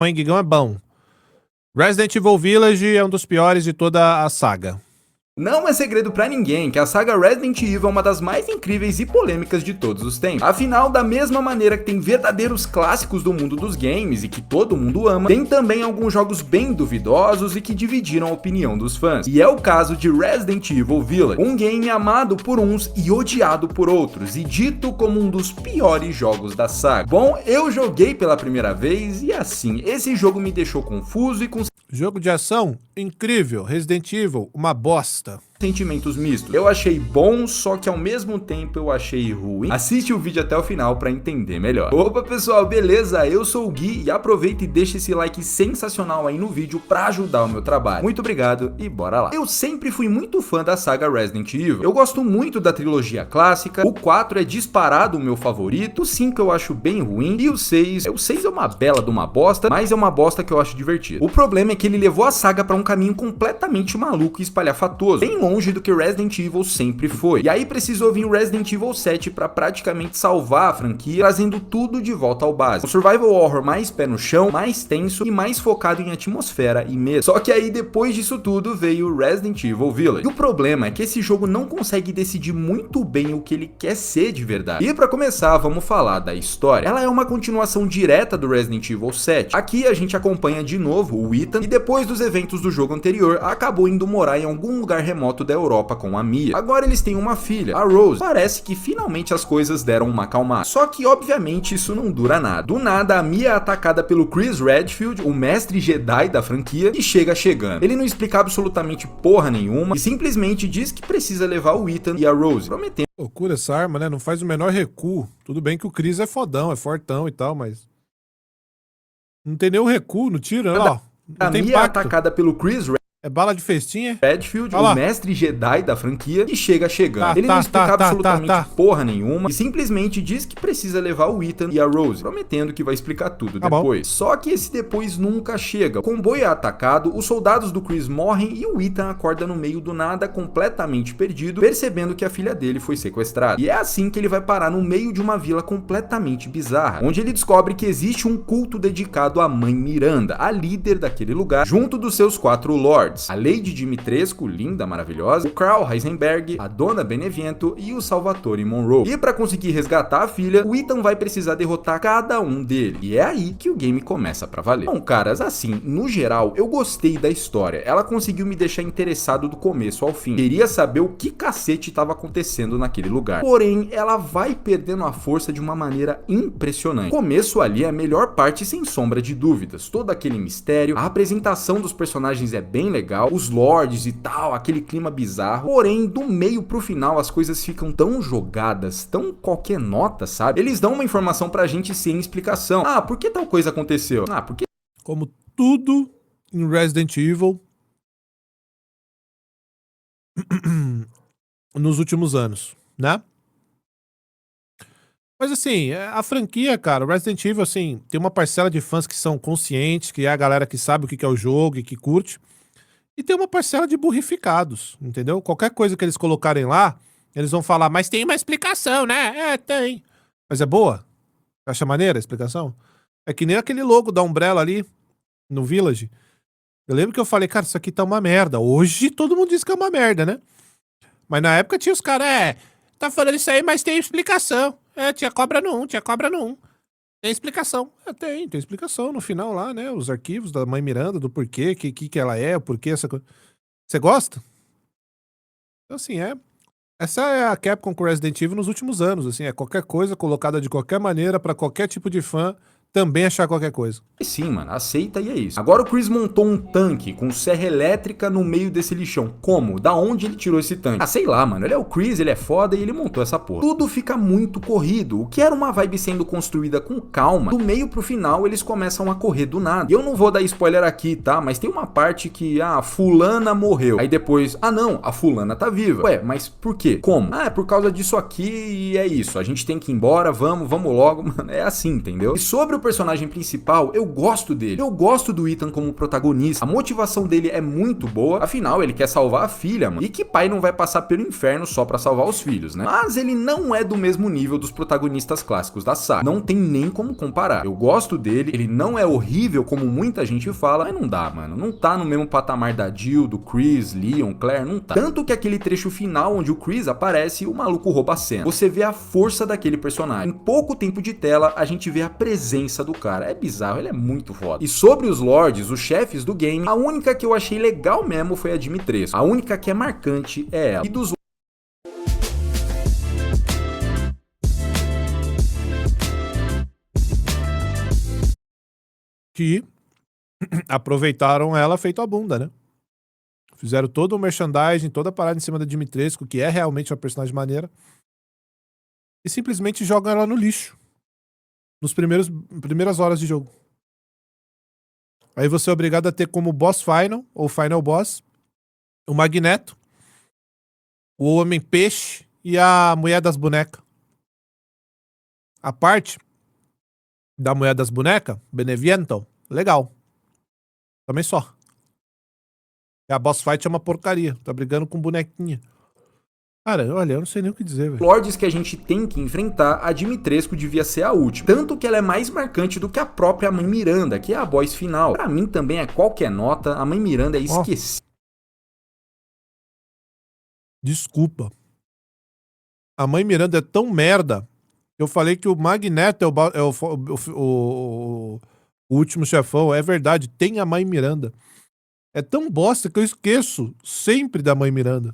Mãe Guigão é bom. Resident Evil Village é um dos piores de toda a saga. Não é segredo pra ninguém que a saga Resident Evil é uma das mais incríveis e polêmicas de todos os tempos. Afinal, da mesma maneira que tem verdadeiros clássicos do mundo dos games e que todo mundo ama, tem também alguns jogos bem duvidosos e que dividiram a opinião dos fãs. E é o caso de Resident Evil Village, um game amado por uns e odiado por outros, e dito como um dos piores jogos da saga. Bom, eu joguei pela primeira vez e assim, esse jogo me deixou confuso e com Jogo de ação? Incrível. Resident Evil? Uma bosta. sentimentos mistos. Eu achei bom, só que ao mesmo tempo eu achei ruim. Assiste o vídeo até o final pra entender melhor. Opa pessoal, beleza? Eu sou o Gui e aproveita e deixa esse like sensacional aí no vídeo pra ajudar o meu trabalho. Muito obrigado e bora lá. Eu sempre fui muito fã da saga Resident Evil. Eu gosto muito da trilogia clássica. O 4 é disparado o meu favorito. O 5 eu acho bem ruim. E o 6 é uma bela de uma bosta, mas é uma bosta que eu acho divertido. O problema é que ele levou a saga pra um caminho completamente maluco e espalhafatoso, bem longe do que Resident Evil sempre foi. E aí precisou vir o Resident Evil 7 pra praticamente salvar a franquia, trazendo tudo de volta ao básico. Um survival horror mais pé no chão, mais tenso e mais focado em atmosfera e medo. Só que aí depois disso tudo veio Resident Evil Village. E o problema é que esse jogo não consegue decidir muito bem o que ele quer ser de verdade. E pra começar, vamos falar da história. Ela é uma continuação direta do Resident Evil 7. Aqui a gente acompanha de novo o Ethan, e depois dos eventos do jogo anterior, acabou indo morar em algum lugar remoto da Europa com a Mia. Agora eles têm uma filha, a Rose. Parece que finalmente as coisas deram uma acalmada. Só que obviamente isso não dura nada. Do nada a Mia é atacada pelo Chris Redfield, o mestre Jedi da franquia, e chega chegando. Ele não explica absolutamente porra nenhuma e simplesmente diz que precisa levar o Ethan e a Rose, prometendo. Loucura essa arma, né? Não faz o menor recuo. Tudo bem que o Chris é fodão, é fortão e tal, mas... Não tem nenhum recuo no tiro, né? Ó, não A tem Mia é impacto. atacada pelo Chris É bala de festinha? Redfield, Olha lá. o mestre Jedi da franquia, e chega chegando. Tá, Ele não explica tá, absolutamente porra nenhuma e simplesmente diz que precisa levar o Ethan e a Rose, prometendo que vai explicar tudo Tá depois. Só que esse depois nunca chega. O comboio é atacado, os soldados do Chris morrem e o Ethan acorda no meio do nada, completamente perdido, percebendo que a filha dele foi sequestrada. E é assim que ele vai parar no meio de uma vila completamente bizarra, onde ele descobre que existe um culto dedicado à mãe Miranda, a líder daquele lugar, junto dos seus 4 lords, a Lady Dimitrescu, linda, maravilhosa, o Carl Heisenberg, a Dona Beneviento e o Salvatore Monroe. E para conseguir resgatar a filha, o Ethan vai precisar derrotar cada um deles. E é aí que o game começa pra valer. Bom, caras, assim, no geral, eu gostei da história. Ela conseguiu me deixar interessado do começo ao fim. Queria saber o que cacete estava acontecendo naquele lugar. Porém, ela vai perdendo a força de uma maneira impressionante. O começo ali é a melhor parte, sem sombra de dúvidas. Todo aquele mistério, a apresentação dos personagens é bem legal, os lords e tal, aquele clima bizarro. Porém, do meio pro final as coisas ficam tão jogadas, tão qualquer nota, sabe? Eles dão uma informação pra gente sem explicação. Ah, por que tal coisa aconteceu? Ah, por que... Como tudo em Resident Evil nos últimos anos, né? Mas assim, a franquia, cara, o Resident Evil, assim, tem uma parcela de fãs que são conscientes, que é a galera que sabe o que é o jogo e que curte. E tem uma parcela de burrificados, entendeu? Qualquer coisa que eles colocarem lá, eles vão falar, mas tem uma explicação, né? É, tem. Mas é boa? Acha maneira a explicação? É que nem aquele logo da Umbrella ali, no Village. Eu lembro que eu falei, cara, isso aqui tá uma merda. Hoje todo mundo diz que é uma merda, né? Mas na época tinha os caras, tá falando isso aí, mas tem explicação. Tinha cobra no 1, tinha cobra no 1. Tem explicação. Tem explicação no final lá, né? Os arquivos da mãe Miranda, do porquê, que ela é, o porquê essa coisa. Você gosta? Então, assim, essa é a Capcom com Resident Evil nos últimos anos, assim, é qualquer coisa colocada de qualquer maneira pra qualquer tipo de fã também achar qualquer coisa. Sim, mano, aceita e é isso. Agora o Chris montou um tanque com serra elétrica no meio desse lixão. Como? Da onde ele tirou esse tanque? Ah, sei lá, mano. Ele é o Chris, ele é foda e ele montou essa porra. Tudo fica muito corrido. O que era uma vibe sendo construída com calma, do meio pro final eles começam a correr do nada. E eu não vou dar spoiler aqui, tá? Mas tem uma parte que, fulana morreu. Aí depois, não, a fulana tá viva. Ué, mas por quê? Como? É por causa disso aqui e é isso. A gente tem que ir embora, vamos logo. Mano, é assim, entendeu? E sobre o personagem principal, eu gosto dele. Eu gosto do Ethan como protagonista. A motivação dele é muito boa, afinal ele quer salvar a filha, mano. E que pai não vai passar pelo inferno só pra salvar os filhos, né? Mas ele não é do mesmo nível dos protagonistas clássicos da saga. Não tem nem como comparar. Eu gosto dele, ele não é horrível como muita gente fala, mas não dá, mano. Não tá no mesmo patamar da Jill, do Chris, Leon, Claire, não tá. Tanto que aquele trecho final onde o Chris aparece, o maluco rouba a cena. Você vê a força daquele personagem. Em pouco tempo de tela, a gente vê a presença do cara. É bizarro, ele é muito foda. E sobre os lords, os chefes do game, a única que eu achei legal mesmo foi a Dimitrescu. A única que é marcante é ela. E dos que aproveitaram ela feito a bunda, né? Fizeram todo o merchandising, toda a parada em cima da Dimitrescu, que é realmente uma personagem maneira, e simplesmente jogam ela no lixo. Nos primeiras horas de jogo. Aí você é obrigado a ter como boss final, ou final boss, o Magneto, o Homem-Peixe e a Mulher das Bonecas. A parte da Mulher das Bonecas, Beneviento, legal. Também só. A boss fight é uma porcaria. Tá brigando com bonequinha. Cara, olha, eu não sei nem o que dizer, velho. lords que a gente tem que enfrentar, a Dimitrescu devia ser a última. Tanto que ela é mais marcante do que a própria Mãe Miranda, que é a boss final. Pra mim também é qualquer nota, a Mãe Miranda é esquecida. Desculpa. A Mãe Miranda é tão merda que eu falei que o Magneto é o último chefão. É verdade, tem a Mãe Miranda. É tão bosta que eu esqueço sempre da Mãe Miranda.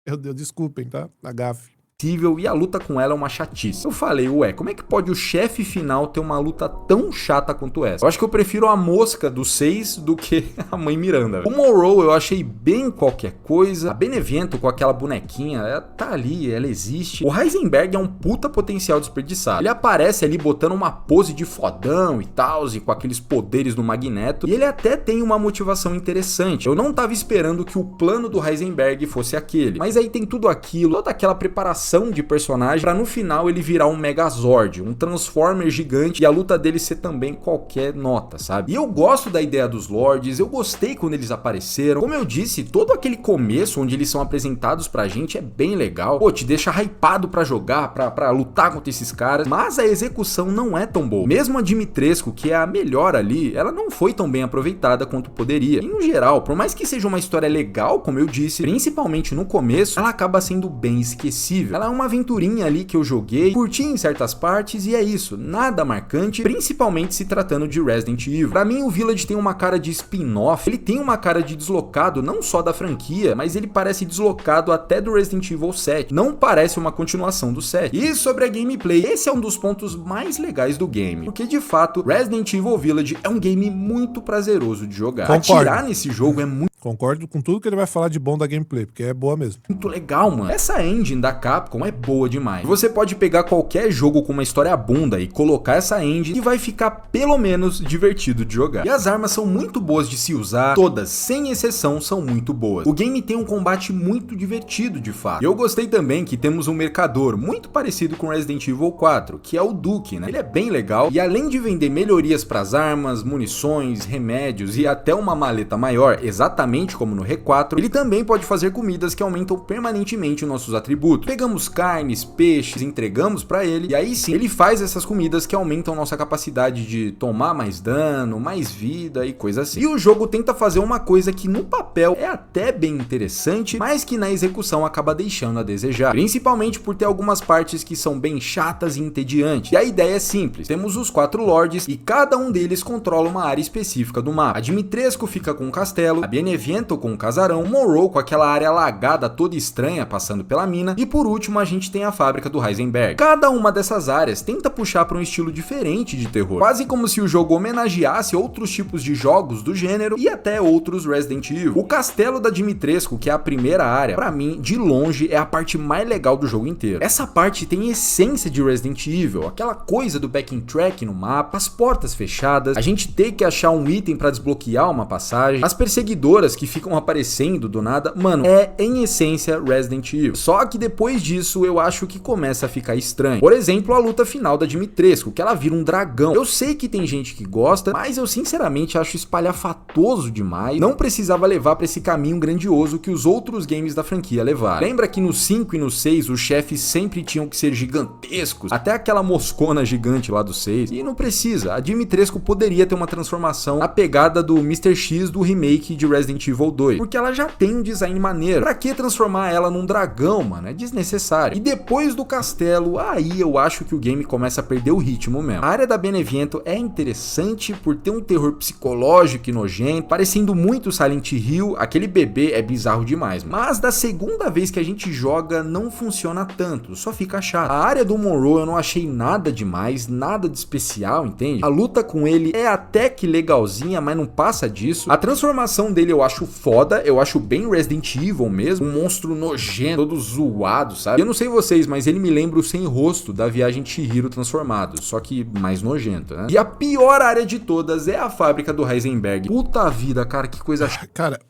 Meu Deus, desculpem, tá? A gafe. E a luta com ela é uma chatice. Eu falei, ué, como é que pode o chefe final ter uma luta tão chata quanto essa? Eu acho que eu prefiro a mosca do 6 do que a Mãe Miranda. O Monroe eu achei bem qualquer coisa. A Beneviento com aquela bonequinha, ela tá ali, ela existe. O Heisenberg é um puta potencial desperdiçado. Ele aparece ali botando uma pose de fodão e tal, e com aqueles poderes do Magneto. E ele até tem uma motivação interessante. Eu não tava esperando que o plano do Heisenberg fosse aquele. Mas aí tem tudo aquilo, toda aquela preparação de personagem pra no final ele virar um Megazord, um Transformer gigante e a luta dele ser também qualquer nota, sabe? E eu gosto da ideia dos Lords, eu gostei quando eles apareceram. Como eu disse, todo aquele começo onde eles são apresentados pra gente é bem legal. Pô, te deixa hypado pra jogar, pra lutar contra esses caras, mas a execução não é tão boa. Mesmo a Dimitrescu, que é a melhor ali, ela não foi tão bem aproveitada quanto poderia. E no geral, por mais que seja uma história legal, como eu disse, principalmente no começo, ela acaba sendo bem esquecível. Ela é uma aventurinha ali que eu joguei, curti em certas partes e é isso, nada marcante, principalmente se tratando de Resident Evil. Pra mim o Village tem uma cara de spin-off, ele tem uma cara de deslocado não só da franquia, mas ele parece deslocado até do Resident Evil 7, não parece uma continuação do 7. E sobre a gameplay, esse é um dos pontos mais legais do game, porque de fato Resident Evil Village é um game muito prazeroso de jogar. Concordo. Atirar nesse jogo é muito Concordo com tudo que ele vai falar de bom da gameplay, porque é boa mesmo. muito legal, mano. Essa engine da Capcom é boa demais. Você pode pegar qualquer jogo com uma história bunda e colocar essa engine e vai ficar pelo menos divertido de jogar. E as armas são muito boas de se usar, todas, sem exceção, são muito boas. O game tem um combate muito divertido, de fato. E eu gostei também que temos um mercador muito parecido com Resident Evil 4, que é o Duke, né? Ele é bem legal e além de vender melhorias para as armas, munições, remédios e até uma maleta maior, exatamente como no R4, ele também pode fazer comidas que aumentam permanentemente nossos atributos. Pegamos carnes, peixes, entregamos para ele e aí sim, ele faz essas comidas que aumentam nossa capacidade de tomar mais dano, mais vida e coisa assim. E o jogo tenta fazer uma coisa que no papel é até bem interessante, mas que na execução acaba deixando a desejar, principalmente por ter algumas partes que são bem chatas e entediantes. E a ideia é simples, temos os 4 lords e cada um deles controla uma área específica do mapa. A Dimitrescu fica com o castelo, a Beneviento com o casarão, Monroe com aquela área alagada toda estranha passando pela mina e por último a gente tem a fábrica do Heisenberg. Cada uma dessas áreas tenta puxar para um estilo diferente de terror, quase como se o jogo homenageasse outros tipos de jogos do gênero e até outros Resident Evil. O castelo da Dimitrescu, que é a primeira área, pra mim, de longe, é a parte mais legal do jogo inteiro. Essa parte tem essência de Resident Evil, aquela coisa do backing track no mapa, as portas fechadas, a gente ter que achar um item para desbloquear uma passagem, as perseguidoras criaturas que ficam aparecendo do nada, mano, é em essência Resident Evil. Só que depois disso eu acho que começa a ficar estranho. Por exemplo, a luta final da Dimitrescu, que ela vira um dragão. Eu sei que tem gente que gosta, mas eu sinceramente acho espalhafatoso demais. Não precisava levar pra esse caminho grandioso que os outros games da franquia levaram. Lembra que no 5 e no 6 os chefes sempre tinham que ser gigantescos? Até aquela moscona gigante lá do 6. E não precisa. A Dimitrescu poderia ter uma transformação na pegada do Mr. X do remake de Resident Evil 2. Porque ela já tem um design maneiro. Pra que transformar ela num dragão, mano? É desnecessário. E depois do castelo, aí eu acho que o game começa a perder o ritmo mesmo. A área da Beneviento é interessante por ter um terror psicológico e nojento, parecendo muito Silent Hill. Aquele bebê é bizarro demais, mas da segunda vez que a gente joga não funciona tanto, só fica chato. A área do Monroe eu não achei nada demais, nada de especial, entende? A luta com ele é até que legalzinha, mas não passa disso. A transformação dele eu acho foda, eu acho bem Resident Evil mesmo, um monstro nojento, todo zoado, sabe? Eu não sei vocês, mas ele me lembra o sem rosto da Viagem Chihiro transformado, só que mais nojento, né? E a pior área de todas é a fábrica do Heisenberg. Puta vida, cara, que coisa chata. Cara,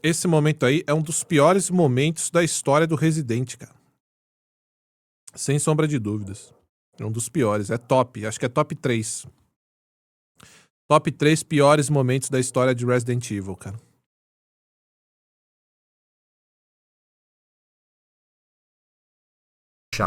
esse momento aí é um dos piores momentos da história do Resident, cara. Sem sombra de dúvidas. É um dos piores. É top. Acho que é top 3. Top 3 piores momentos da história de Resident Evil, cara.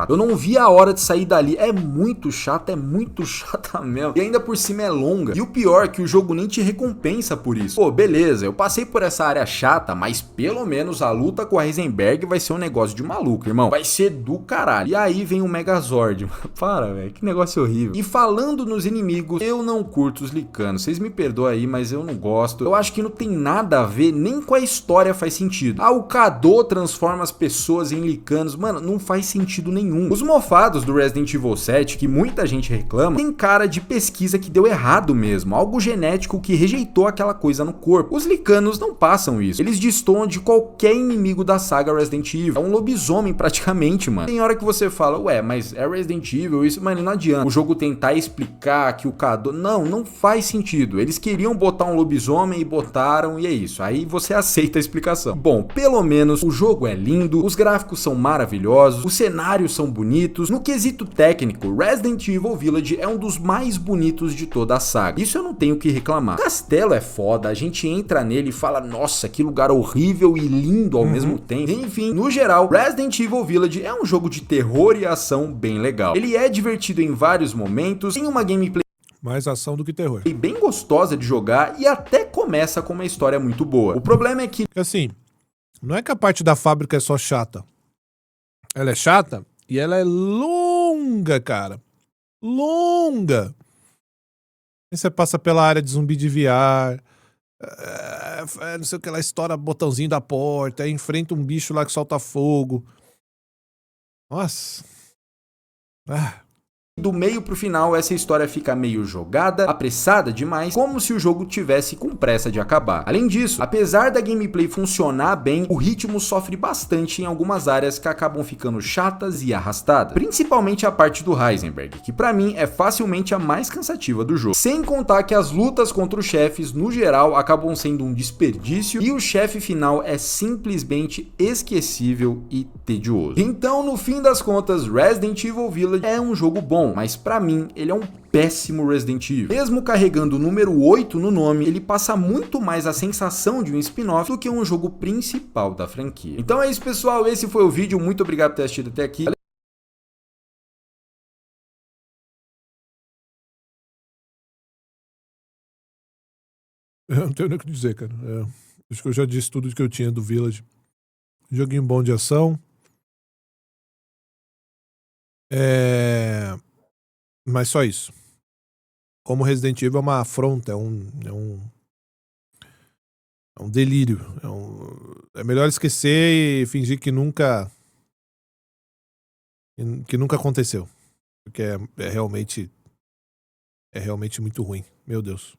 Eu não vi a hora de sair dali. É muito chata mesmo. E ainda por cima é longa. E o pior é que o jogo nem te recompensa por isso. Pô, beleza, eu passei por essa área chata, mas pelo menos a luta com a Heisenberg vai ser um negócio de maluco, irmão. Vai ser do caralho. E aí vem o Megazord. Para, velho, que negócio horrível. E falando nos inimigos, eu não curto os Licanos. Vocês me perdoam aí, mas eu não gosto. Eu acho que não tem nada a ver, nem com a história faz sentido. Ah, o Kado transforma as pessoas em Licanos. Mano, não faz sentido nenhum. Os mofados do Resident Evil 7, que muita gente reclama, tem cara de pesquisa que deu errado mesmo, algo genético que rejeitou aquela coisa no corpo. Os Licanos não passam isso, eles destoam de qualquer inimigo da saga Resident Evil, é um lobisomem praticamente, mano. Tem hora que você fala, ué, mas é Resident Evil isso, mas não adianta o jogo tentar explicar que o Kado... Não faz sentido, eles queriam botar um lobisomem e botaram, e é isso, aí você aceita a explicação. Bom, pelo menos o jogo é lindo, os gráficos são maravilhosos, os cenários são bonitos. No quesito técnico, Resident Evil Village é um dos mais bonitos de toda a saga. Isso eu não tenho o que reclamar. O castelo é foda, a gente entra nele e fala, nossa, que lugar horrível e lindo ao mesmo tempo. Enfim, no geral, Resident Evil Village é um jogo de terror e ação bem legal. Ele é divertido em vários momentos, tem uma gameplay mais ação do que terror. Bem gostosa de jogar e até começa com uma história muito boa. O problema é que... Assim, não é que a parte da fábrica é só chata. Ela é chata e ela é longa, cara. Longa. Aí você passa pela área de zumbi de VR, não sei o que lá, estoura botãozinho da porta, aí enfrenta um bicho lá que solta fogo. Nossa. Do meio pro final, essa história fica meio jogada, apressada demais, como se o jogo tivesse com pressa de acabar. Além disso, apesar da gameplay funcionar bem, o ritmo sofre bastante em algumas áreas que acabam ficando chatas e arrastadas. Principalmente a parte do Heisenberg, que pra mim é facilmente a mais cansativa do jogo. Sem contar que as lutas contra os chefes, no geral, acabam sendo um desperdício e o chefe final é simplesmente esquecível e tedioso. Então, no fim das contas, Resident Evil Village é um jogo bom, mas pra mim ele é um péssimo Resident Evil. Mesmo carregando o número 8 no nome, ele passa muito mais a sensação de um spin-off do que um jogo principal da franquia. Então é isso, pessoal, esse foi o vídeo, muito obrigado por ter assistido até aqui. Eu não tenho nem o que dizer, cara. Acho que eu já disse tudo que eu tinha do Village. Joguinho bom de ação. Mas só isso. Como Resident Evil é uma afronta, é um delírio. É melhor esquecer e fingir que nunca aconteceu. Porque é realmente muito ruim. Meu Deus.